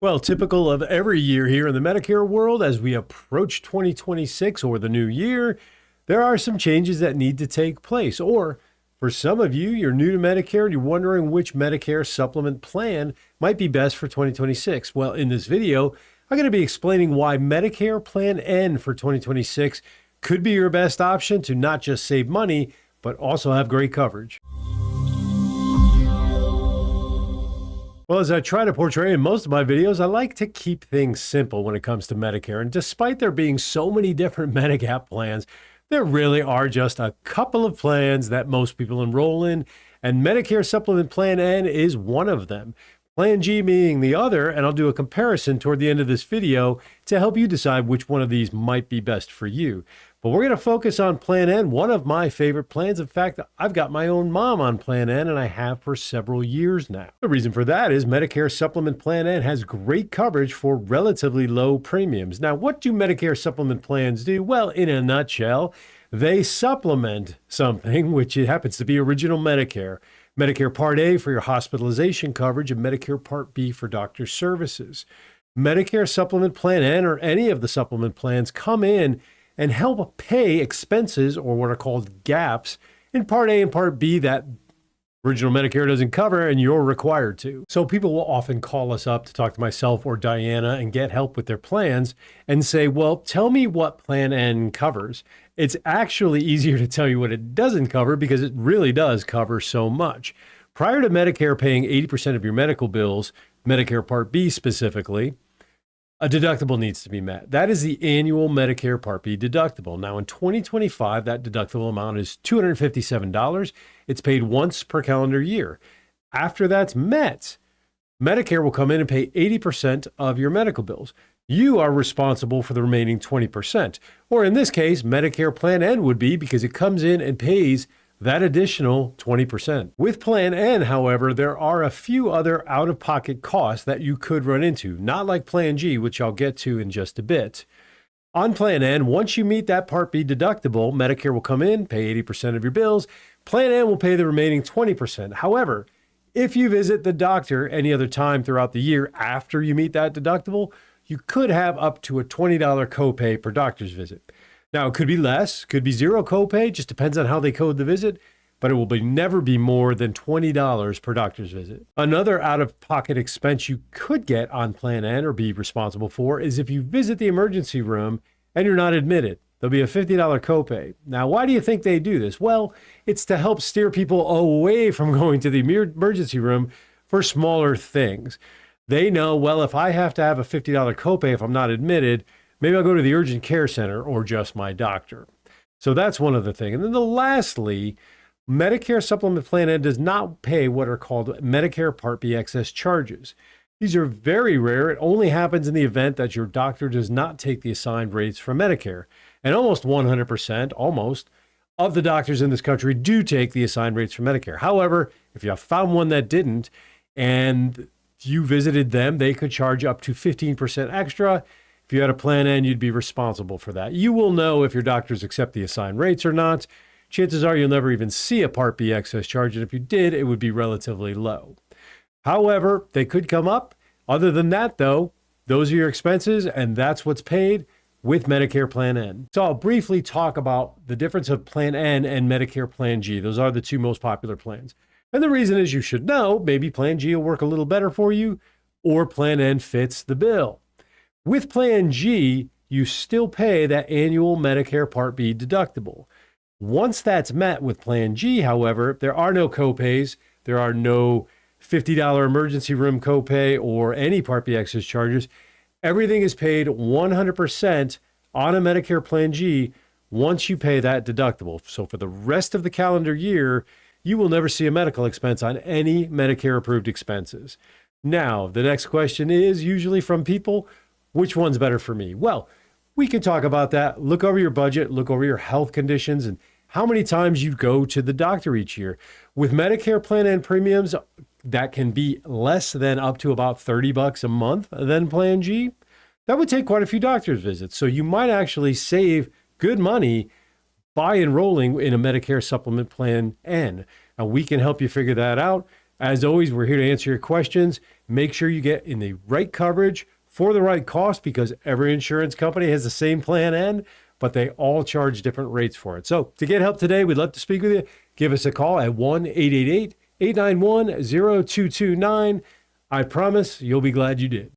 Well, typical of every year here in the Medicare world, as we approach 2026 or the new year, there are some changes that need to take place. Or for some of you, you're new to Medicare and you're wondering which Medicare supplement plan might be best for 2026. Well, in this video, I'm going to be explaining why Medicare Plan N for 2026 could be your best option to not just save money, but also have great coverage. Well, as I try to portray in most of my videos, I like to keep things simple when it comes to Medicare. And despite there being so many different Medigap plans, there really are just a couple of plans that most people enroll in, and Medicare Supplement Plan N is one of them. Plan G being the other, and I'll do a comparison toward the end of this video to help you decide which one of these might be best for you. But we're going to focus on Plan N, one of my favorite plans. In fact, I've got my own mom on Plan N, and I have for several years now. The reason for that is Medicare Supplement Plan N has great coverage for relatively low premiums. Now, what do Medicare Supplement plans do? Well, in a nutshell, they supplement something, which it happens to be Original Medicare. Medicare Part A for your hospitalization coverage and Medicare Part B for doctor services. Medicare Supplement Plan N or any of the supplement plans come in and help pay expenses, or what are called gaps, in Part A and Part B that Original Medicare doesn't cover and you're required to. So people will often call us up to talk to myself or Diana and get help with their plans and say, well, tell me what Plan N covers. It's actually easier to tell you what it doesn't cover because it really does cover so much. Prior to Medicare paying 80% of your medical bills, Medicare Part B specifically, a deductible needs to be met. That is the annual Medicare Part B deductible. Now in 2025, that deductible amount is $257. It's paid once per calendar year. After that's met, Medicare will come in and pay 80% of your medical bills. You are responsible for the remaining 20%. Or in this case, Medicare Plan N would be because it comes in and pays that additional 20%. With Plan N, however, there are a few other out-of-pocket costs that you could run into, not like Plan G, which I'll get to in just a bit. On Plan N, once you meet that Part B deductible, Medicare will come in, pay 80% of your bills. Plan N will pay the remaining 20%. However, if you visit the doctor any other time throughout the year after you meet that deductible, you could have up to a $20 copay per doctor's visit. Now, it could be less, could be zero copay, just depends on how they code the visit, but it will never be more than $20 per doctor's visit. Another out-of-pocket expense you could get on Plan N or be responsible for is if you visit the emergency room and you're not admitted. There'll be a $50 copay. Now, why do you think they do this? Well, it's to help steer people away from going to the emergency room for smaller things. They know, well, if I have to have a $50 copay if I'm not admitted, maybe I'll go to the urgent care center or just my doctor. So that's one other thing. And then lastly, Medicare Supplement Plan N does not pay what are called Medicare Part B excess charges. These are very rare. It only happens in the event that your doctor does not take the assigned rates from Medicare. And almost 100%, of the doctors in this country do take the assigned rates from Medicare. However, if you found one that didn't and you visited them, they could charge up to 15% extra. If you had a Plan N, you'd be responsible for that. You will know if your doctors accept the assigned rates or not. Chances are you'll never even see a Part B excess charge, and if you did, it would be relatively low. However, they could come up. Other than that, though, those are your expenses, and that's what's paid with Medicare Plan N. So I'll briefly talk about the difference of Plan N and Medicare Plan G. Those are the two most popular plans. And the reason is you should know, maybe Plan G will work a little better for you, or Plan N fits the bill. With Plan G, you still pay that annual Medicare Part B deductible. Once that's met with Plan G, however, there are no copays, there are no $50 emergency room copay or any Part B excess charges. Everything is paid 100% on a Medicare Plan G once you pay that deductible. So for the rest of the calendar year, you will never see a medical expense on any Medicare-approved expenses. Now, the next question is usually from people, which one's better for me? Well, we can talk about that. Look over your budget, look over your health conditions, and how many times you go to the doctor each year. With Medicare Plan N premiums, that can be less than up to about $30 a month than Plan G. That would take quite a few doctor's visits. So you might actually save good money by enrolling in a Medicare Supplement Plan N. Now, we can help you figure that out. As always, we're here to answer your questions. make sure you get in the right coverage for the right cost, because every insurance company has the same Plan N, but they all charge different rates for it. So to get help today, we'd love to speak with you. Give us a call at 1-888-891-0229. I promise you'll be glad you did.